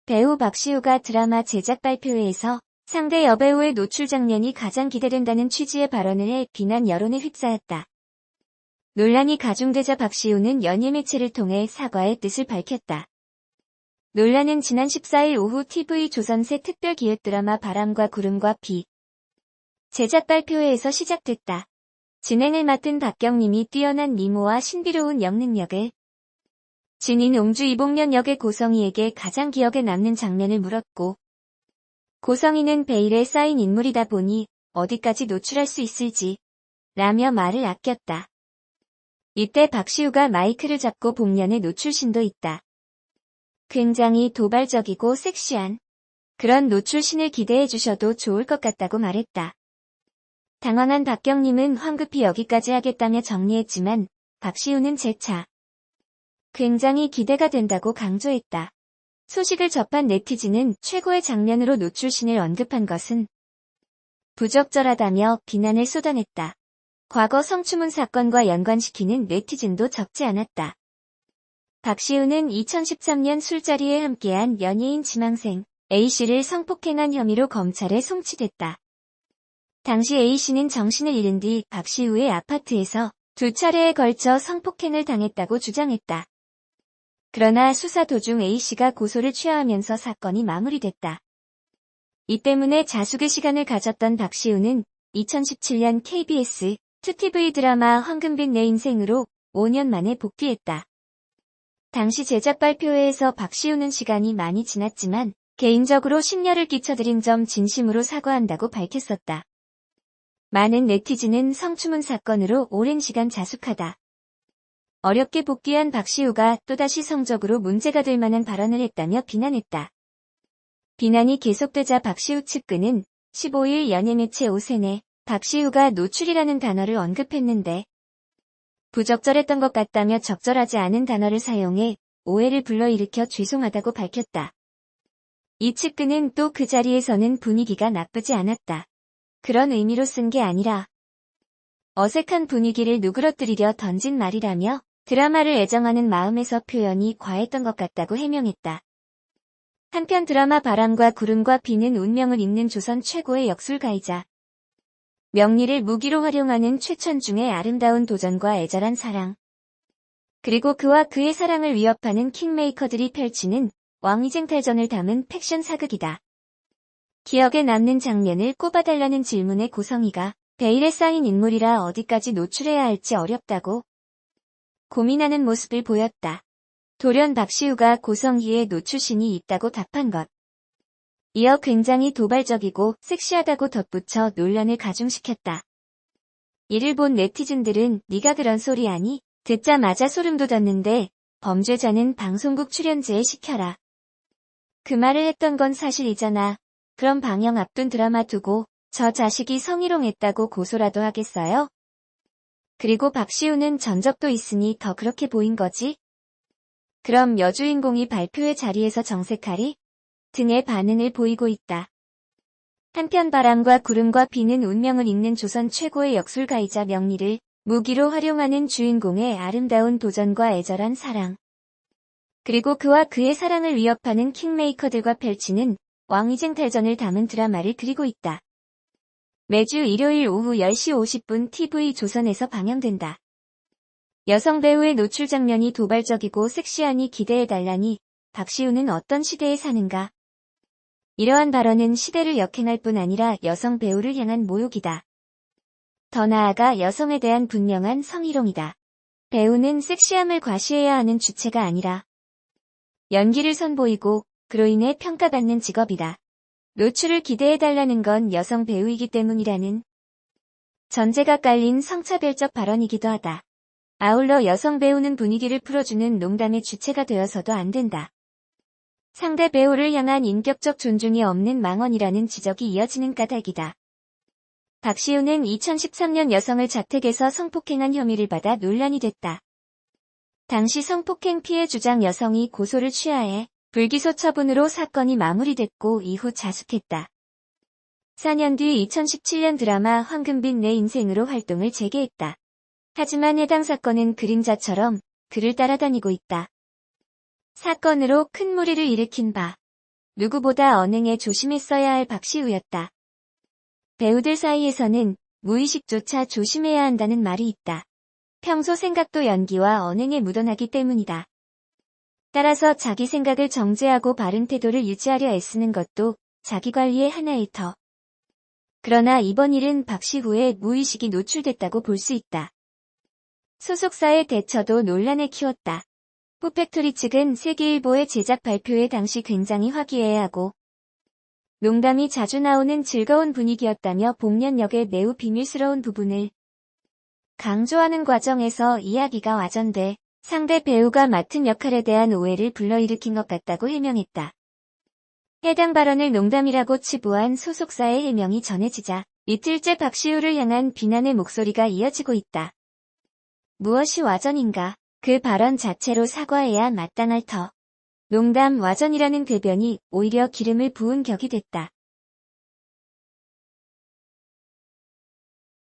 배우 박시우가 드라마 제작 발표회에서 상대 여배우의 노출 장면이 가장 기대된다는 취지의 발언을 해 비난 여론에 휩싸였다. 논란이 가중되자 박시우는 연예 매체를 통해 사과의 뜻을 밝혔다. 논란은 지난 14일 오후 TV조선 새 특별 기획 드라마 바람과 구름과 비 제작 발표회에서 시작됐다. 진행을 맡은 박경림이 뛰어난 미모와 신비로운 영능력을 지닌 옹주 이봉련 역의 고성희에게 가장 기억에 남는 장면을 물었고, 고성희는 베일에 쌓인 인물이다 보니 어디까지 노출할 수 있을지 라며 말을 아꼈다. 이때 박시우가 마이크를 잡고 복면의 노출신도 있다. 굉장히 도발적이고 섹시한 그런 노출신을 기대해 주셔도 좋을 것 같다고 말했다. 당황한 박경림은 황급히 여기까지 하겠다며 정리했지만 박시우는 재차 굉장히 기대가 된다고 강조했다. 소식을 접한 네티즌은 최고의 장면으로 노출신을 언급한 것은 부적절하다며 비난을 쏟아냈다. 과거 성추문 사건과 연관시키는 네티즌도 적지 않았다. 박시우는 2013년 술자리에 함께한 연예인 지망생 A씨를 성폭행한 혐의로 검찰에 송치됐다. 당시 A씨는 정신을 잃은 뒤 박시우의 아파트에서 2차례에 걸쳐 성폭행을 당했다고 주장했다. 그러나 수사 도중 A씨가 고소를 취하하면서 사건이 마무리됐다. 이 때문에 자숙의 시간을 가졌던 박시우는 2017년 KBS 2TV 드라마 황금빛 내 인생으로 5년 만에 복귀했다. 당시 제작 발표회에서 박시우는 시간이 많이 지났지만 개인적으로 심려를 끼쳐드린 점 진심으로 사과한다고 밝혔었다. 많은 네티즌은 성추문 사건으로 오랜 시간 자숙하다. 어렵게 복귀한 박시우가 또다시 성적으로 문제가 될 만한 발언을 했다며 비난했다. 비난이 계속되자 박시우 측근은 15일 연예매체 오센에 박시우가 노출이라는 단어를 언급했는데 부적절했던 것 같다며 적절하지 않은 단어를 사용해 오해를 불러일으켜 죄송하다고 밝혔다. 이 측근은 또 그 자리에서는 분위기가 나쁘지 않았다. 그런 의미로 쓴 게 아니라 어색한 분위기를 누그러뜨리려 던진 말이라며 드라마를 애정하는 마음에서 표현이 과했던 것 같다고 해명했다. 한편 드라마 바람과 구름과 비는 운명을 잇는 조선 최고의 역술가이자 명리를 무기로 활용하는 최천중의 아름다운 도전과 애절한 사랑, 그리고 그와 그의 사랑을 위협하는 킹메이커들이 펼치는 왕위쟁탈전을 담은 팩션 사극이다. 기억에 남는 장면을 꼽아달라는 질문에 고성희가 베일에 쌓인 인물이라 어디까지 노출해야 할지 어렵다고 고민하는 모습을 보였다. 돌연 박시우가 고성희의 노출신이 있다고 답한 것. 이어 굉장히 도발적이고 섹시하다고 덧붙여 논란을 가중시켰다. 이를 본 네티즌들은 네가 그런 소리 하니? 듣자마자 소름 돋았는데 범죄자는 방송국 출연제에 시켜라. 그 말을 했던 건 사실이잖아. 그럼 방영 앞둔 드라마 두고 저 자식이 성희롱했다고 고소라도 하겠어요? 그리고 박시우는 전적도 있으니 더 그렇게 보인 거지? 그럼 여주인공이 발표회 자리에서 정색하리? 등의 반응을 보이고 있다. 한편 바람과 구름과 비는 운명을 잇는 조선 최고의 역술가이자 명리를 무기로 활용하는 주인공의 아름다운 도전과 애절한 사랑, 그리고 그와 그의 사랑을 위협하는 킹메이커들과 펼치는 왕위쟁탈전을 담은 드라마를 그리고 있다. 매주 일요일 오후 10시 50분 TV조선에서 방영된다. 여성 배우의 노출 장면이 도발적이고 섹시하니 기대해달라니 박시우는 어떤 시대에 사는가? 이러한 발언은 시대를 역행할 뿐 아니라 여성 배우를 향한 모욕이다. 더 나아가 여성에 대한 분명한 성희롱이다. 배우는 섹시함을 과시해야 하는 주체가 아니라 연기를 선보이고 그로 인해 평가받는 직업이다. 노출을 기대해달라는 건 여성 배우이기 때문이라는 전제가 깔린 성차별적 발언이기도 하다. 아울러 여성 배우는 분위기를 풀어주는 농담의 주체가 되어서도 안 된다. 상대 배우를 향한 인격적 존중이 없는 망언이라는 지적이 이어지는 까닭이다. 박시우는 2013년 여성을 자택에서 성폭행한 혐의를 받아 논란이 됐다. 당시 성폭행 피해 주장 여성이 고소를 취하해 불기소 처분으로 사건이 마무리됐고 이후 자숙했다. 4년 뒤 2017년 드라마 황금빛 내 인생으로 활동을 재개했다. 하지만 해당 사건은 그림자처럼 그를 따라다니고 있다. 사건으로 큰 물의를 일으킨 바 누구보다 언행에 조심했어야 할 박시우였다. 배우들 사이에서는 무의식조차 조심해야 한다는 말이 있다. 평소 생각도 연기와 언행에 묻어나기 때문이다. 따라서 자기 생각을 정제하고 바른 태도를 유지하려 애쓰는 것도 자기관리의 하나의 터. 그러나 이번 일은 박시우의 무의식이 노출됐다고 볼 수 있다. 소속사의 대처도 논란을 키웠다. 후팩토리 측은 세계일보의 제작 발표회 당시 굉장히 화기애애하고 농담이 자주 나오는 즐거운 분위기였다며 복면 역의 매우 비밀스러운 부분을 강조하는 과정에서 이야기가 와전돼 상대 배우가 맡은 역할에 대한 오해를 불러일으킨 것 같다고 해명했다. 해당 발언을 농담이라고 치부한 소속사의 해명이 전해지자 이틀째 박시우를 향한 비난의 목소리가 이어지고 있다. 무엇이 와전인가? 그 발언 자체로 사과해야 마땅할 터. 농담 와전이라는 궤변이 오히려 기름을 부은 격이 됐다.